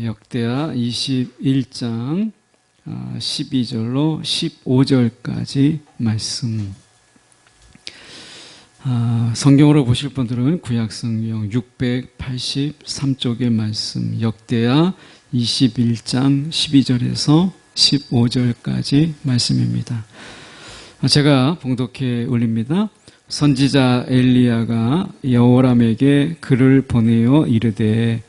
역대하 21장 12절로 15절까지 말씀. 성경으로 보실 분들은 구약성경 683쪽의 말씀, 역대하 21장 12절에서 15절까지 말씀입니다. 제가 봉독해 올립니다. 선지자 엘리야가 여호람에게 글을 보내어 이르되,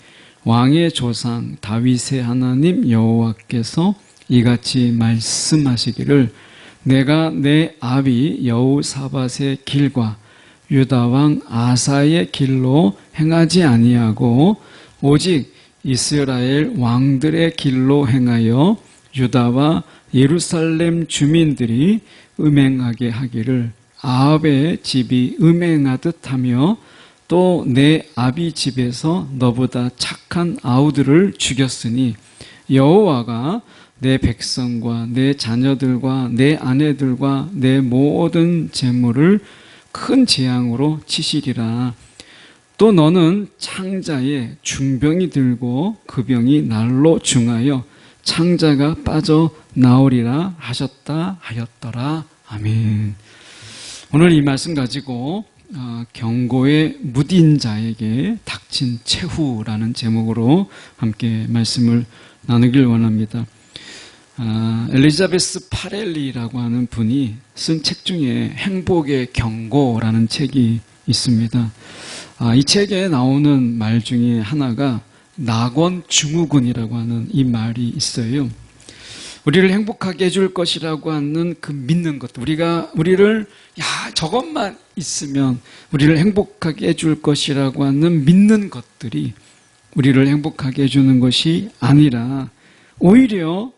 왕의 조상 다윗의 하나님 여호와께서 이같이 말씀하시기를, 내가 내 아비 여호사밧의 길과 유다 왕 아사의 길로 행하지 아니하고 오직 이스라엘 왕들의 길로 행하여 유다와 예루살렘 주민들이 음행하게 하기를, 아합의 집이 음행하듯 하며 또 내 아비 집에서 너보다 착한 아우들을 죽였으니 여호와가 내 백성과 내 자녀들과 내 아내들과 내 모든 재물을 큰 재앙으로 치시리라. 또 너는 창자에 중병이 들고 그 병이 날로 중하여 창자가 빠져나오리라 하셨다 하였더라. 아멘. 오늘 이 말씀 가지고 경고의 무딘 자에게 닥친 최후라는 제목으로 함께 말씀을 나누길 원합니다. 엘리자베스 파렐리라고 하는 분이 쓴 책 중에 행복의 경고라는 책이 있습니다. 이 책에 나오는 말 중에 하나가 낙원 증후군이라고 하는 이 말이 있어요. 우리를 행복하게 해줄 것이라고 하는 그 믿는 것, 우리를 저것만 있으면 우리를 행복하게 해줄 것이라고 하는 믿는 것들이 우리를 행복하게 해주는 것이 아니라 오히려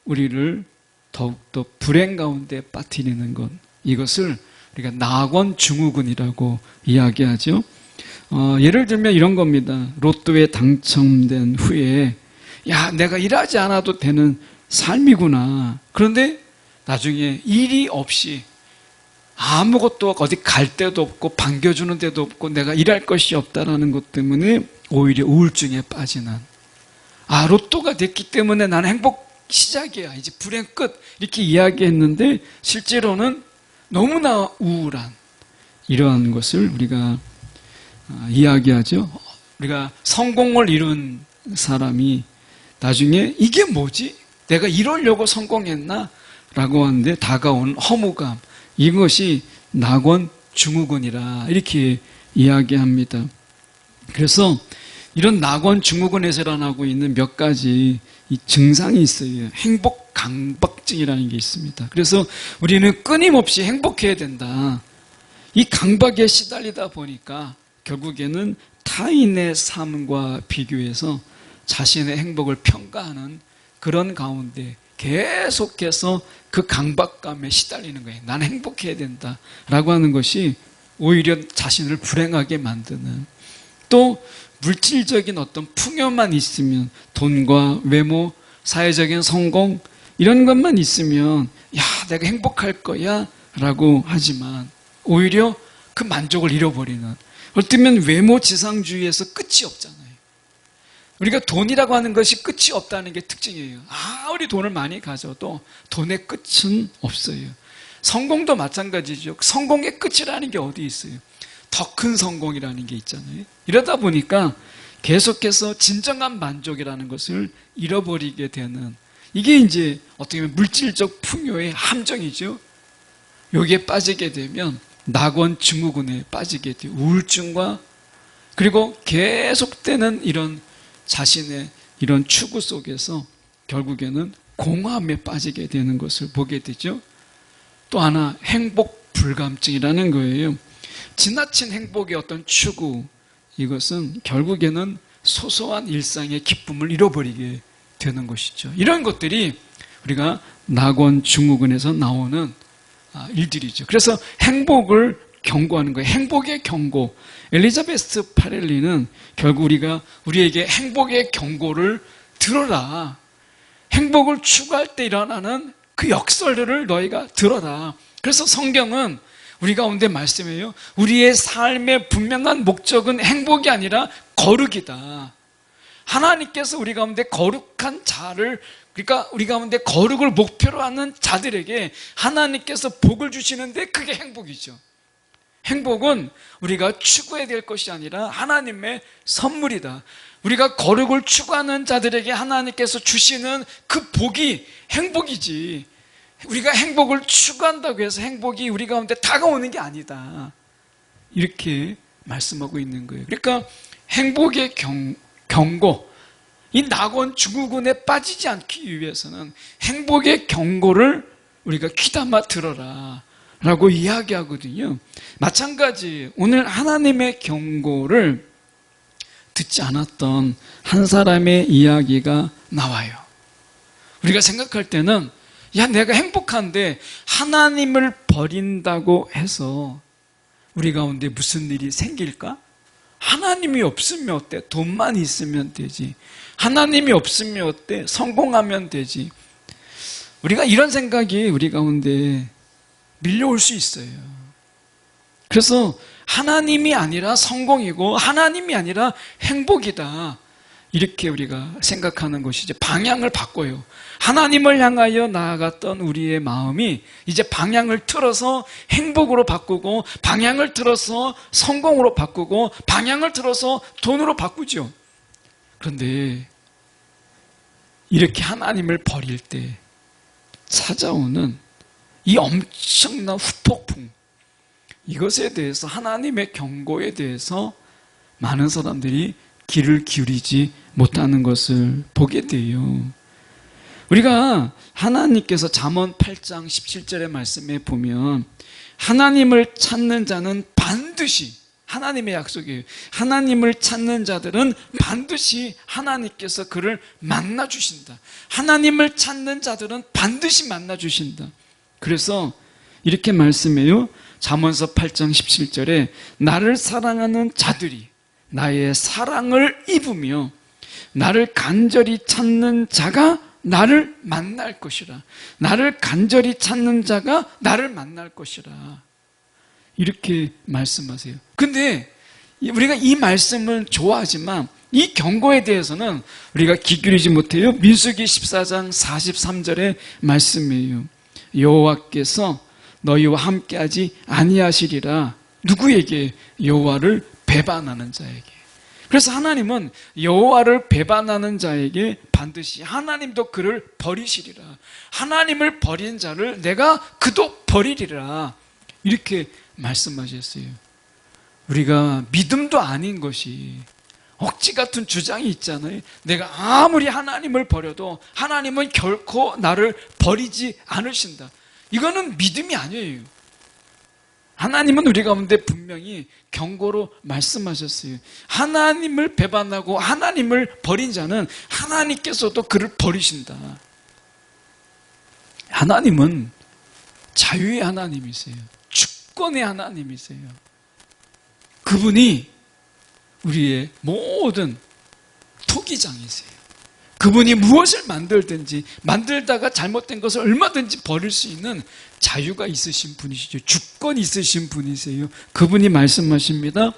우리를 더욱더 불행 가운데 빠뜨리는 것, 이것을 우리가 낙원 증후군이라고 이야기하죠. 예를 들면 이런 겁니다. 로또에 당첨된 후에 내가 일하지 않아도 되는 삶이구나. 그런데 나중에 일이 없이 아무것도 어디 갈 데도 없고 반겨주는 데도 없고 내가 일할 것이 없다라는 것 때문에 오히려 우울증에 빠지는, 로또가 됐기 때문에 나는 행복 시작이야, 이제 불행 끝, 이렇게 이야기했는데 실제로는 너무나 우울한 이러한 것을 우리가 이야기하죠. 우리가 성공을 이룬 사람이 나중에 이게 뭐지? 내가 이러려고 성공했나? 라고 하는데 다가온 허무감, 이것이 낙원 증후군이라 이렇게 이야기합니다. 그래서 이런 낙원 증후군에서 일어나고 있는 몇 가지 이 증상이 있어요. 행복 강박증이라는 게 있습니다. 그래서 우리는 끊임없이 행복해야 된다. 이 강박에 시달리다 보니까 결국에는 타인의 삶과 비교해서 자신의 행복을 평가하는 그런 가운데 계속해서 그 강박감에 시달리는 거예요. 나는 행복해야 된다라고 하는 것이 오히려 자신을 불행하게 만드는, 또 물질적인 어떤 풍요만 있으면, 돈과 외모, 사회적인 성공, 이런 것만 있으면 내가 행복할 거야 라고 하지만 오히려 그 만족을 잃어버리는, 어쩌면 외모지상주의에서 끝이 없잖아요. 우리가 돈이라고 하는 것이 끝이 없다는 게 특징이에요. 아무리 돈을 많이 가져도 돈의 끝은 없어요. 성공도 마찬가지죠. 성공의 끝이라는 게 어디 있어요? 더 큰 성공이라는 게 있잖아요. 이러다 보니까 계속해서 진정한 만족이라는 것을 잃어버리게 되는, 이게 이제 어떻게 보면 물질적 풍요의 함정이죠. 여기에 빠지게 되면 낙원 증후군에 빠지게 돼요. 우울증과, 그리고 계속되는 이런 자신의 이런 추구 속에서 결국에는 공허함에 빠지게 되는 것을 보게 되죠. 또 하나, 행복 불감증이라는 거예요. 지나친 행복의 어떤 추구, 이것은 결국에는 소소한 일상의 기쁨을 잃어버리게 되는 것이죠. 이런 것들이 우리가 낙원 증후군에서 나오는 일들이죠. 그래서 행복을 경고하는 거예요. 행복의 경고. 엘리자베스 파렐리는 결국 우리에게 행복의 경고를 들어라. 행복을 추구할 때 일어나는 그 역설들을 너희가 들어라. 그래서 성경은 우리 가운데 말씀해요. 우리의 삶의 분명한 목적은 행복이 아니라 거룩이다. 하나님께서 우리 가운데 거룩한 자를, 그러니까 우리 가운데 거룩을 목표로 하는 자들에게 하나님께서 복을 주시는데 그게 행복이죠. 행복은 우리가 추구해야 될 것이 아니라 하나님의 선물이다. 우리가 거룩을 추구하는 자들에게 하나님께서 주시는 그 복이 행복이지, 우리가 행복을 추구한다고 해서 행복이 우리 가운데 다가오는 게 아니다, 이렇게 말씀하고 있는 거예요. 그러니까 행복의 경고, 이 낙원 증후군에 빠지지 않기 위해서는 행복의 경고를 우리가 귀담아 들어라 라고 이야기하거든요. 마찬가지 오늘 하나님의 경고를 듣지 않았던 한 사람의 이야기가 나와요. 우리가 생각할 때는 야, 내가 행복한데 하나님을 버린다고 해서 우리 가운데 무슨 일이 생길까? 하나님이 없으면 어때? 돈만 있으면 되지. 하나님이 없으면 어때? 성공하면 되지. 우리가 이런 생각이 우리 가운데 밀려올 수 있어요. 그래서 하나님이 아니라 성공이고 하나님이 아니라 행복이다, 이렇게 우리가 생각하는 것이죠. 방향을 바꿔요. 하나님을 향하여 나아갔던 우리의 마음이 이제 방향을 틀어서 행복으로 바꾸고, 방향을 틀어서 성공으로 바꾸고, 방향을 틀어서 돈으로 바꾸죠. 그런데 이렇게 하나님을 버릴 때 찾아오는 이 엄청난 후폭풍, 이것에 대해서, 하나님의 경고에 대해서 많은 사람들이 귀를 기울이지 못하는 것을 보게 돼요. 우리가 하나님께서 잠언 8장 17절의 말씀에 보면 하나님을 찾는 자는 반드시, 하나님의 약속이에요. 하나님을 찾는 자들은 반드시 하나님께서 그를 만나 주신다. 하나님을 찾는 자들은 반드시 만나 주신다. 그래서 이렇게 말씀해요. 잠언서 8장 17절에 나를 사랑하는 자들이 나의 사랑을 입으며 나를 간절히 찾는 자가 나를 만날 것이라. 나를 간절히 찾는 자가 나를 만날 것이라, 이렇게 말씀하세요. 근데 우리가 이 말씀을 좋아하지만 이 경고에 대해서는 우리가 귀 기울이지 못해요. 민수기 14장 43절의 말씀이에요. 여호와께서 너희와 함께하지 아니하시리라. 누구에게? 여호와를 배반하는 자에게. 그래서 하나님은 여호와를 배반하는 자에게 반드시 하나님도 그를 버리시리라. 하나님을 버린 자를 내가 그도 버리리라, 이렇게 말씀하셨어요. 우리가 믿음도 아닌 것이 억지 같은 주장이 있잖아요. 내가 아무리 하나님을 버려도 하나님은 결코 나를 버리지 않으신다. 이거는 믿음이 아니에요. 하나님은 우리 가운데 분명히 경고로 말씀하셨어요. 하나님을 배반하고 하나님을 버린 자는 하나님께서도 그를 버리신다. 하나님은 자유의 하나님이세요. 주권의 하나님이세요. 그분이 우리의 모든 토기장이세요. 그분이 무엇을 만들든지 만들다가 잘못된 것을 얼마든지 버릴 수 있는 자유가 있으신 분이시죠. 주권이 있으신 분이세요. 그분이 말씀하십니다.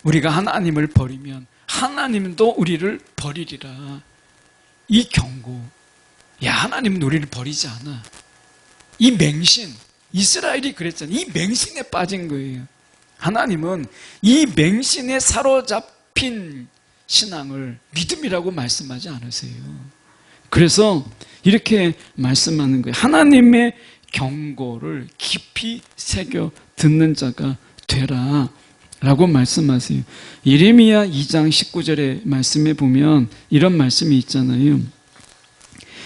우리가 하나님을 버리면 하나님도 우리를 버리리라. 이 경고, 야, 하나님은 우리를 버리지 않아. 이 맹신, 이스라엘이 그랬잖아요. 이 맹신에 빠진 거예요. 하나님은 이 맹신에 사로잡힌 신앙을 믿음이라고 말씀하지 않으세요. 그래서 이렇게 말씀하는 거예요. 하나님의 경고를 깊이 새겨 듣는 자가 되라 라고 말씀하세요. 예레미야 2장 19절의 말씀에 보면 이런 말씀이 있잖아요.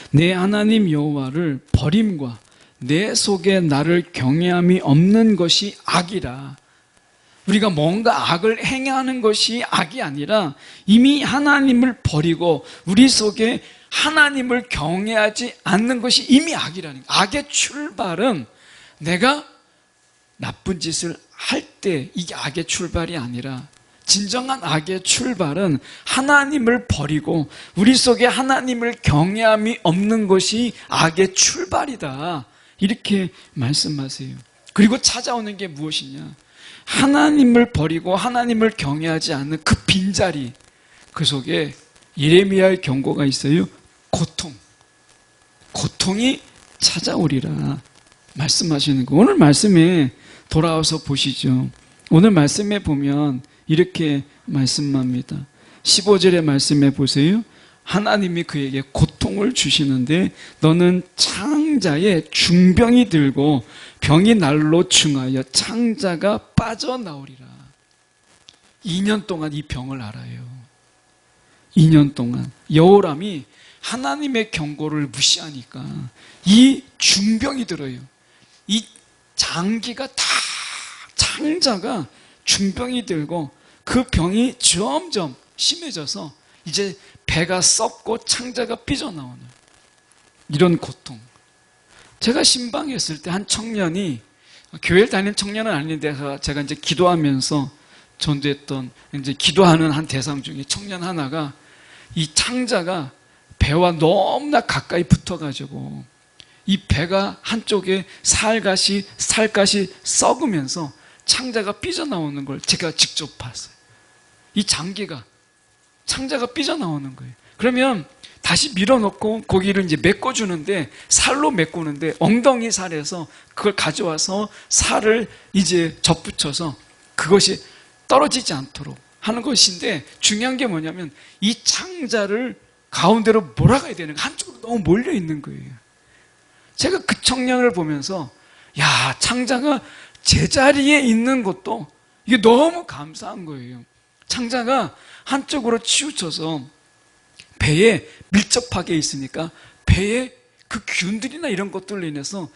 내 하나님 여호와를 버림과 내 속에 나를 경외함이 없는 것이 악이라. 우리가 뭔가 악을 행하는 것이 악이 아니라 이미 하나님을 버리고 우리 속에 하나님을 경외하지 않는 것이 이미 악이라는 거예요. 악의 출발은 내가 나쁜 짓을 할 때 이게 악의 출발이 아니라, 진정한 악의 출발은 하나님을 버리고 우리 속에 하나님을 경외함이 없는 것이 악의 출발이다, 이렇게 말씀하세요. 그리고 찾아오는 게 무엇이냐? 하나님을 버리고 하나님을 경외하지 않는 그 빈자리, 그 속에 예레미야의 경고가 있어요. 고통이 찾아오리라 말씀하시는 거. 오늘 말씀에 돌아와서 보시죠. 오늘 말씀에 보면 이렇게 말씀합니다. 15절의 말씀에 보세요. 하나님이 그에게 고통을 주시는데 너는 창자에 중병이 들고 병이 날로 중하여 창자가 빠져나오리라. 2년 동안 이 병을 알아요. 2년 동안 여호람이 하나님의 경고를 무시하니까 이 중병이 들어요. 이 장기가 다 창자가 중병이 들고 그 병이 점점 심해져서 이제 배가 썩고 창자가 삐져나오는 이런 고통. 제가 신방했을 때 한 청년이, 교회를 다니는 청년은 아닌데 제가 이제 기도하면서 전도했던 이제 기도하는 한 대상 중에 청년 하나가 이 창자가 배와 너무나 가까이 붙어가지고 이 배가 한쪽에 살갗이 썩으면서 창자가 삐져나오는 걸 제가 직접 봤어요. 이 장기가 창자가 삐져나오는 거예요. 그러면 다시 밀어넣고 고기를 이제 메꿔주는데, 살로 메꾸는데 엉덩이 살에서 그걸 가져와서 살을 이제 접붙여서 그것이 떨어지지 않도록 하는 것인데, 중요한 게 뭐냐면 이 창자를 가운데로 몰아가야 되는 거예요. 한쪽으로 너무 몰려 있는 거예요. 제가 그 청년을 보면서 야, 창자가 제자리에 있는 것도 이게 너무 감사한 거예요. 창자가 한쪽으로 치우쳐서 배에 밀접하게 있으니까 배에 그 균들이나 이런 것들로 인해서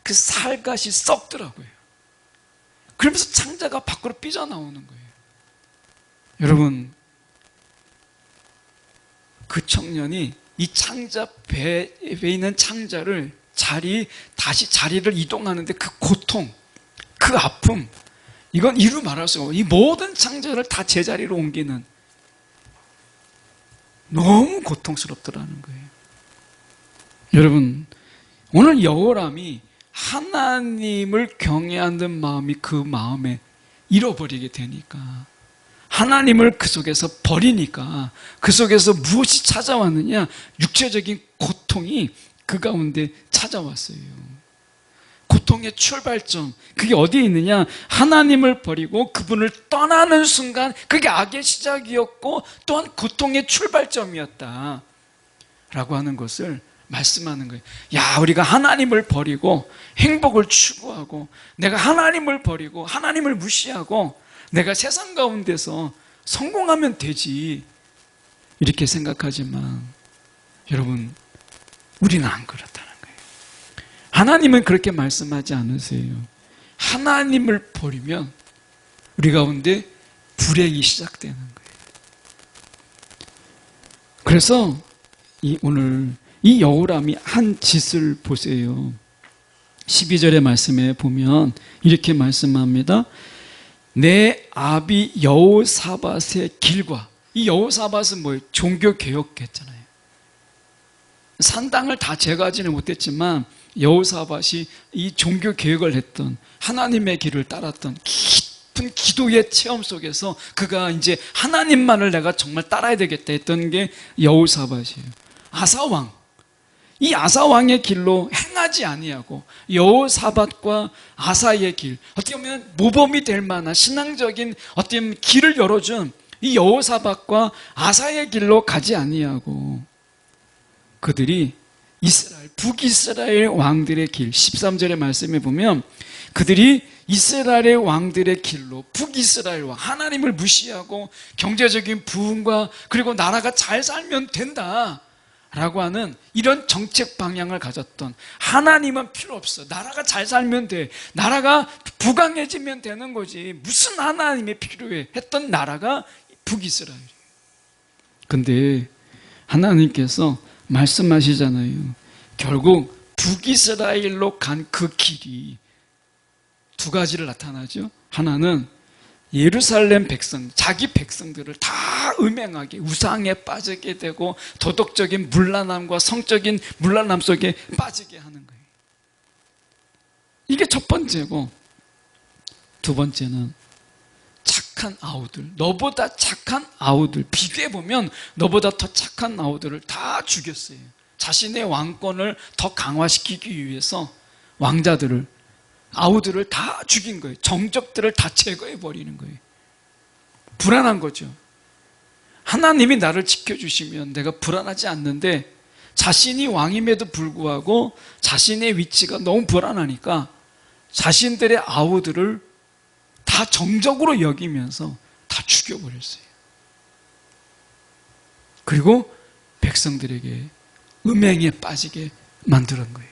그 살갗이 썩더라고요. 그러면서 창자가 밖으로 삐져나오는 거예요. 여러분, 그 청년이 이 창자 배에 있는 창자를 다시 자리를 이동하는데 그 고통, 그 아픔, 이건 이루 말할 수가 없어요. 이 모든 창자를 다 제자리로 옮기는, 너무 고통스럽더라는 거예요. 여러분, 오늘 여호람이 하나님을 경외하는 마음이 그 마음에 잃어버리게 되니까, 하나님을 그 속에서 버리니까 그 속에서 무엇이 찾아왔느냐? 육체적인 고통이 그 가운데 찾아왔어요. 고통의 출발점, 그게 어디에 있느냐? 하나님을 버리고 그분을 떠나는 순간, 그게 악의 시작이었고 또한 고통의 출발점이었다 라고 하는 것을 말씀하는 거예요. 야, 우리가 하나님을 버리고 행복을 추구하고, 내가 하나님을 버리고 하나님을 무시하고 내가 세상 가운데서 성공하면 되지, 이렇게 생각하지만 여러분, 우리는 안 그렇다는 거예요. 하나님은 그렇게 말씀하지 않으세요. 하나님을 버리면 우리 가운데 불행이 시작되는 거예요. 그래서 오늘 이 여호람이 한 짓을 보세요. 12절의 말씀에 보면 이렇게 말씀합니다. 내 아비 여호사밧의 길과, 이 여호사밧은 뭐예요? 종교개혁했잖아요. 산당을 다 제거하지는 못했지만 여호사밧이 이 종교개혁을 했던, 하나님의 길을 따랐던 깊은 기도의 체험 속에서 그가 이제 하나님만을 내가 정말 따라야 되겠다 했던 게 여호사밧이에요. 아사왕, 이 아사왕의 길로 행하지 아니하고 여호사밧과 아사의 길, 어떻게 보면 모범이 될 만한 신앙적인 어떤 길을 열어준 이 여호사밧과 아사의 길로 가지 아니하고 그들이 이스라엘, 북이스라엘 왕들의 길, 13절의 말씀에 보면 그들이 이스라엘의 왕들의 길로, 북이스라엘 왕, 하나님을 무시하고 경제적인 부흥과 그리고 나라가 잘 살면 된다 라고 하는 이런 정책 방향을 가졌던, 하나님은 필요 없어, 나라가 잘 살면 돼, 나라가 부강해지면 되는 거지, 무슨 하나님이 필요해 했던 나라가 북이스라엘이에요. 근데 하나님께서 말씀하시잖아요. 결국 북이스라엘로 간 그 길이 두 가지를 나타나죠. 하나는 예루살렘 백성, 자기 백성들을 다 음행하게, 우상에 빠지게 되고 도덕적인 문란함과 성적인 문란함 속에 빠지게 하는 거예요. 이게 첫 번째고, 두 번째는 착한 아우들, 너보다 착한 아우들, 비교해보면 너보다 더 착한 아우들을 다 죽였어요. 자신의 왕권을 더 강화시키기 위해서 왕자들을, 아우들을 다 죽인 거예요. 정적들을 다 제거해버리는 거예요. 불안한 거죠. 하나님이 나를 지켜주시면 내가 불안하지 않는데 자신이 왕임에도 불구하고 자신의 위치가 너무 불안하니까 자신들의 아우들을 다 정적으로 여기면서 다 죽여버렸어요. 그리고 백성들에게 음행에 빠지게 만드는 거예요.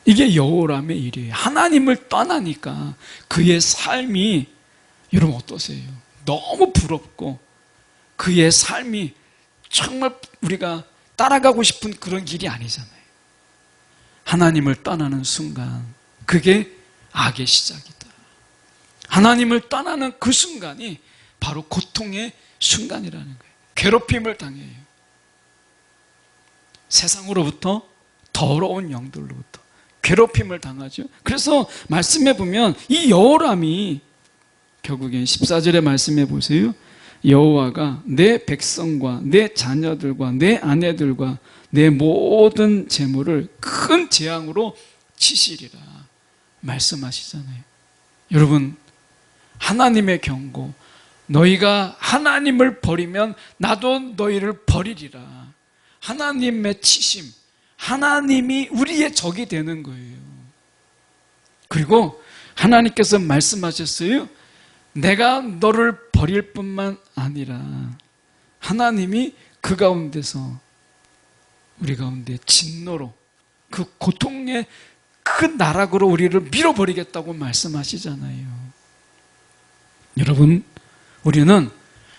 이게 여호람의 일이에요. 하나님을 떠나니까 그의 삶이, 여러분 어떠세요? 너무 부럽고 그의 삶이 정말 우리가 따라가고 싶은 그런 길이 아니잖아요. 하나님을 떠나는 순간 그게 악의 시작이다. 하나님을 떠나는 그 순간이 바로 고통의 순간이라는 거예요. 괴롭힘을 당해요. 세상으로부터, 더러운 영들로부터 괴롭힘을 당하죠. 그래서 말씀해 보면 이 여호람이 결국엔 14절의 말씀해 보세요. 여호와가 내 백성과 내 자녀들과 내 아내들과 내 모든 재물을 큰 재앙으로 치시리라 말씀하시잖아요. 여러분, 하나님의 경고, 너희가 하나님을 버리면 나도 너희를 버리리라. 하나님의 치심, 하나님이 우리의 적이 되는 거예요. 그리고 하나님께서 말씀하셨어요. 내가 너를 버릴 뿐만 아니라 하나님이 그 가운데서 우리 가운데 진노로 그 고통의 그 나락으로 우리를 밀어버리겠다고 말씀하시잖아요. 여러분, 우리는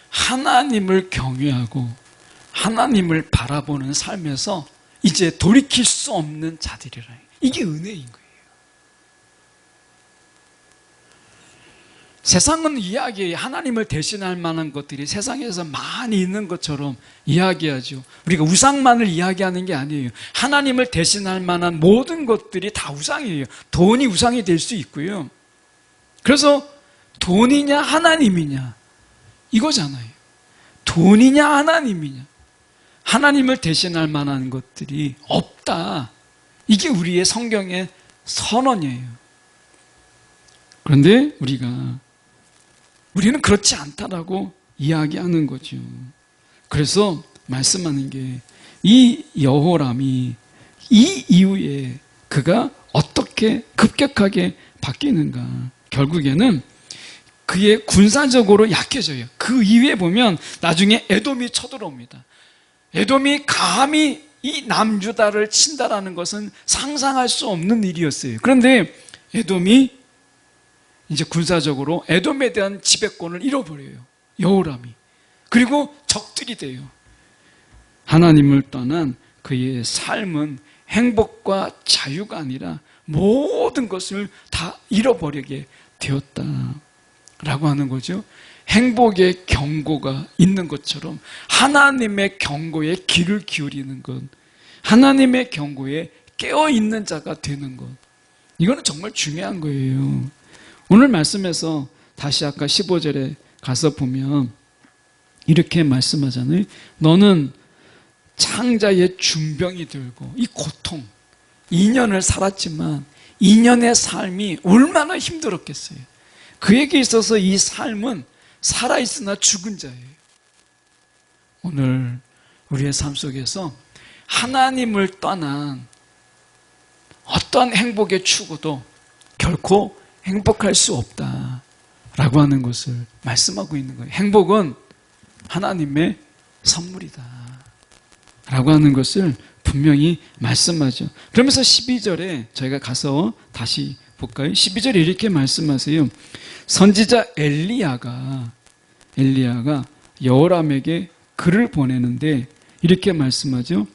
하나님을 경외하고 하나님을 바라보는 삶에서 이제 돌이킬 수 없는 자들이라. 이게 은혜인 거예요. 세상은 이야기에 하나님을 대신할 만한 것들이 세상에서 많이 있는 것처럼 이야기하죠. 우리가 우상만을 이야기하는 게 아니에요. 하나님을 대신할 만한 모든 것들이 다 우상이에요. 돈이 우상이 될 수 있고요. 그래서 돈이냐 하나님이냐 이거잖아요. 돈이냐 하나님이냐. 하나님을 대신할 만한 것들이 없다. 이게 우리의 성경의 선언이에요. 그런데 우리는 그렇지 않다라고 이야기하는 거죠. 그래서 말씀하는 게 이 여호람이 이 이후에 그가 어떻게 급격하게 바뀌는가. 결국에는 그의 군사적으로 약해져요. 그 이후에 보면 나중에 에돔이 쳐들어옵니다. 에돔이 감히 이 남유다를 친다라는 것은 상상할 수 없는 일이었어요. 그런데 에돔이 이제 군사적으로 에돔에 대한 지배권을 잃어버려요. 여호람이. 그리고 적들이 돼요. 하나님을 떠난 그의 삶은 행복과 자유가 아니라 모든 것을 다 잃어버리게 되었다라고 하는 거죠. 행복의 경고가 있는 것처럼 하나님의 경고에 귀를 기울이는 것, 하나님의 경고에 깨어있는 자가 되는 것, 이거는 정말 중요한 거예요. 오늘 말씀에서 다시 아까 15절에 가서 보면 이렇게 말씀하잖아요. 너는 창자의 중병이 들고 이 고통, 2년을 살았지만 2년의 삶이 얼마나 힘들었겠어요. 그에게 있어서 이 삶은 살아있으나 죽은 자예요. 오늘 우리의 삶 속에서 하나님을 떠난 어떤 행복의 추구도 결코 행복할 수 없다라고 하는 것을 말씀하고 있는 거예요. 행복은 하나님의 선물이다 라고 하는 것을 분명히 말씀하죠. 그러면서 12절에 저희가 가서 다시 볼까요? 12절에 이렇게 말씀하세요. 선지자 엘리야가 여호람에게 글을 보내는데 이렇게 말씀하죠.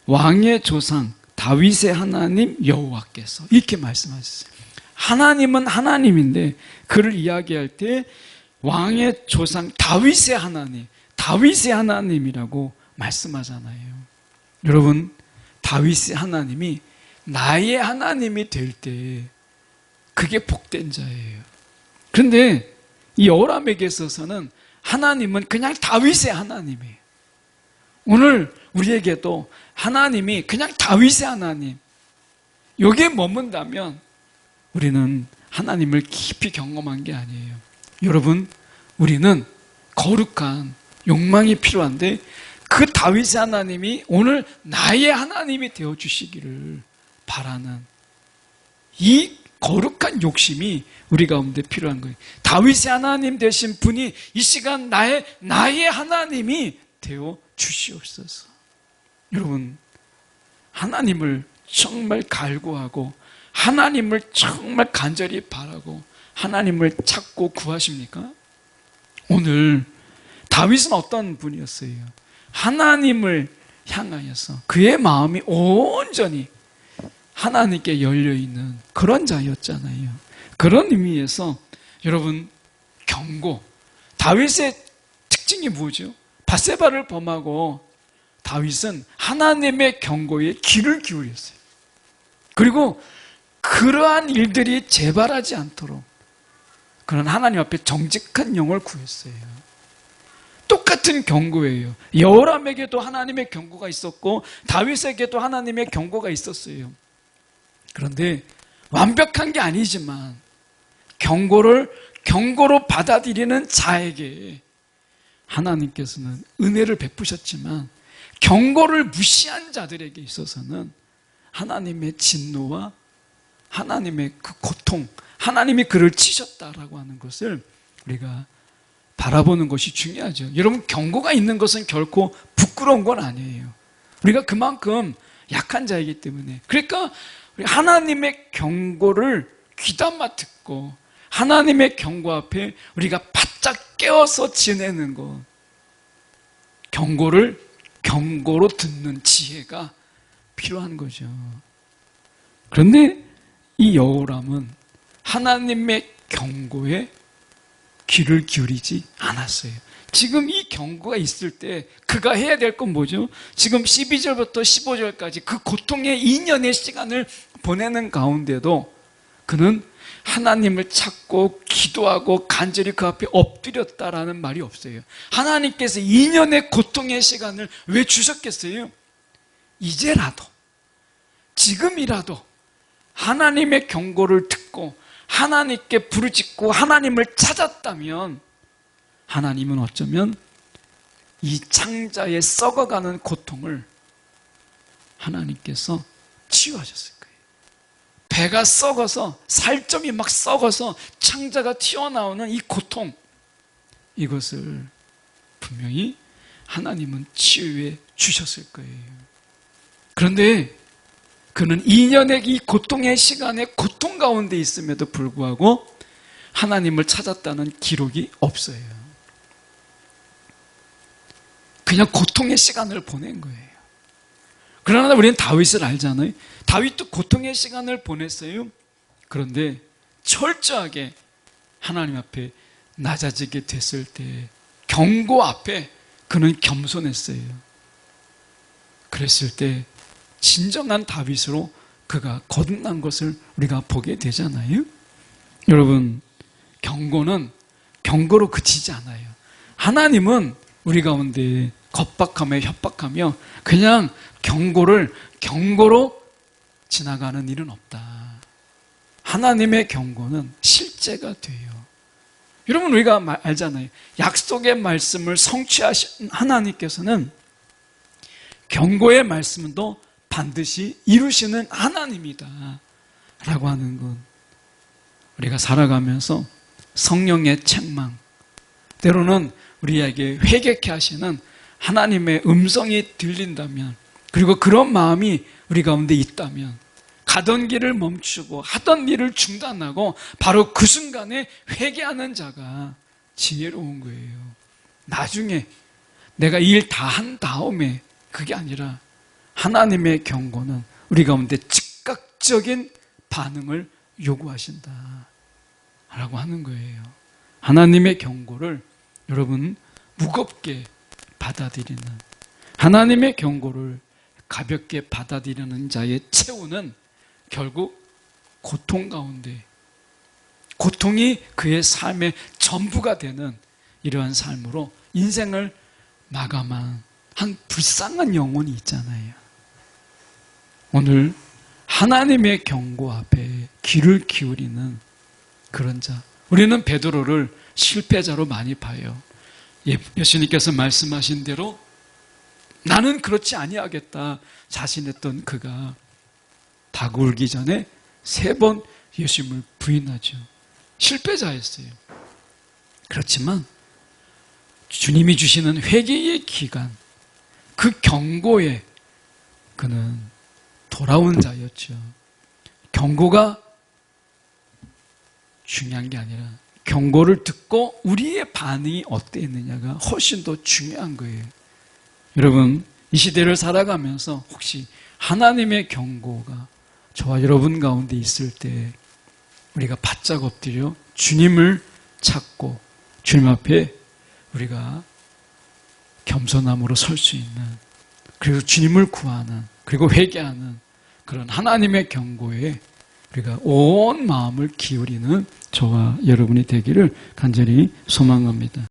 왕의 조상 다윗의 하나님 여호와께서 이렇게 말씀하셨어요. 하나님은 하나님인데 그를 이야기할 때 왕의 조상 다윗의 하나님이라고 말씀하잖아요. 여러분, 다윗의 하나님이 나의 하나님이 될 때 그게 복된 자예요. 그런데 이 여호람에게 있어서는 하나님은 그냥 다윗의 하나님이에요. 오늘 우리에게도 하나님이 그냥 다윗의 하나님, 여기에 머문다면 우리는 하나님을 깊이 경험한 게 아니에요. 여러분, 우리는 거룩한 욕망이 필요한데 그 다윗의 하나님이 오늘 나의 하나님이 되어주시기를 바라는 이 거룩한 욕심이 우리 가운데 필요한 거예요. 다윗의 하나님 되신 분이 이 시간 나의 하나님이 되어 주시옵소서. 여러분, 하나님을 정말 갈구하고 하나님을 정말 간절히 바라고 하나님을 찾고 구하십니까? 오늘 다윗은 어떤 분이었어요? 하나님을 향하여서 그의 마음이 온전히 하나님께 열려있는 그런 자였잖아요. 그런 의미에서 여러분, 경고, 다윗의 특징이 뭐죠? 밧세바를 범하고 다윗은 하나님의 경고에 귀를 기울였어요. 그리고 그러한 일들이 재발하지 않도록 그런 하나님 앞에 정직한 영을 구했어요. 똑같은 경고예요. 여호람에게도 하나님의 경고가 있었고 다윗에게도 하나님의 경고가 있었어요. 그런데 완벽한 게 아니지만 경고로 받아들이는 자에게 하나님께서는 은혜를 베푸셨지만 경고를 무시한 자들에게 있어서는 하나님의 진노와 하나님의 그 고통, 하나님이 그를 치셨다라고 하는 것을 우리가 바라보는 것이 중요하죠. 여러분, 경고가 있는 것은 결코 부끄러운 건 아니에요. 우리가 그만큼 약한 자이기 때문에. 그러니까 하나님의 경고를 귀담아 듣고 하나님의 경고 앞에 우리가 바짝 깨어서 지내는 것, 경고로 듣는 지혜가 필요한 거죠. 그런데 이 여호람은 하나님의 경고에 귀를 기울이지 않았어요. 지금 이 경고가 있을 때 그가 해야 될 건 뭐죠? 지금 12절부터 15절까지 그 고통의 2년의 시간을 보내는 가운데도 그는 하나님을 찾고 기도하고 간절히 그 앞에 엎드렸다라는 말이 없어요. 하나님께서 2년의 고통의 시간을 왜 주셨겠어요? 이제라도, 지금이라도 하나님의 경고를 듣고 하나님께 부르짖고 하나님을 찾았다면 하나님은 어쩌면 이 창자의 썩어가는 고통을 하나님께서 치유하셨을 거예요. 배가 썩어서 살점이 막 썩어서 창자가 튀어나오는 이 고통, 이것을 분명히 하나님은 치유해 주셨을 거예요. 그런데 그는 2년의 이 고통의 시간에 고통 가운데 있음에도 불구하고 하나님을 찾았다는 기록이 없어요. 그냥 고통의 시간을 보낸 거예요. 그러나 우리는 다윗을 알잖아요. 다윗도 고통의 시간을 보냈어요. 그런데 철저하게 하나님 앞에 낮아지게 됐을 때 경고 앞에 그는 겸손했어요. 그랬을 때 진정한 다윗으로 그가 거듭난 것을 우리가 보게 되잖아요. 여러분, 경고는 경고로 그치지 않아요. 하나님은 우리 가운데 겁박하며 협박하며 그냥 경고로 지나가는 일은 없다. 하나님의 경고는 실제가 돼요. 여러분, 우리가 알잖아요. 약속의 말씀을 성취하신 하나님께서는 경고의 말씀은 또 반드시 이루시는 하나님이다 라고 하는 것, 우리가 살아가면서 성령의 책망, 때로는 우리에게 회개케 하시는 하나님의 음성이 들린다면, 그리고 그런 마음이 우리 가운데 있다면 가던 길을 멈추고 하던 일을 중단하고 바로 그 순간에 회개하는 자가 지혜로운 거예요. 나중에 내가 일 다 한 다음에, 그게 아니라 하나님의 경고는 우리 가운데 즉각적인 반응을 요구하신다 라고 하는 거예요. 하나님의 경고를 여러분 무겁게 받아들이는, 하나님의 경고를 가볍게 받아들이는 자의 최후는 결국 고통 고통이 그의 삶의 전부가 되는 이러한 삶으로 인생을 마감한 한 불쌍한 영혼이 있잖아요. 오늘 하나님의 경고 앞에 귀를 기울이는 그런 자, 우리는 베드로를 실패자로 많이 봐요. 예수님께서 말씀하신 대로 나는 그렇지 아니하겠다 자신했던 그가 닭 울기 전에 3번 예수님을 부인하죠. 실패자였어요. 그렇지만 주님이 주시는 회개의 기간, 그 경고에 그는 돌아온 자였죠. 경고가 중요한 게 아니라 경고를 듣고 우리의 반응이 어땠느냐가 훨씬 더 중요한 거예요. 여러분, 이 시대를 살아가면서 혹시 하나님의 경고가 저와 여러분 가운데 있을 때 우리가 바짝 엎드려 주님을 찾고 주님 앞에 우리가 겸손함으로 설 수 있는, 그리고 주님을 구하는, 그리고 회개하는 그런 하나님의 경고에 우리가 온 마음을 기울이는 저와 여러분이 되기를 간절히 소망합니다.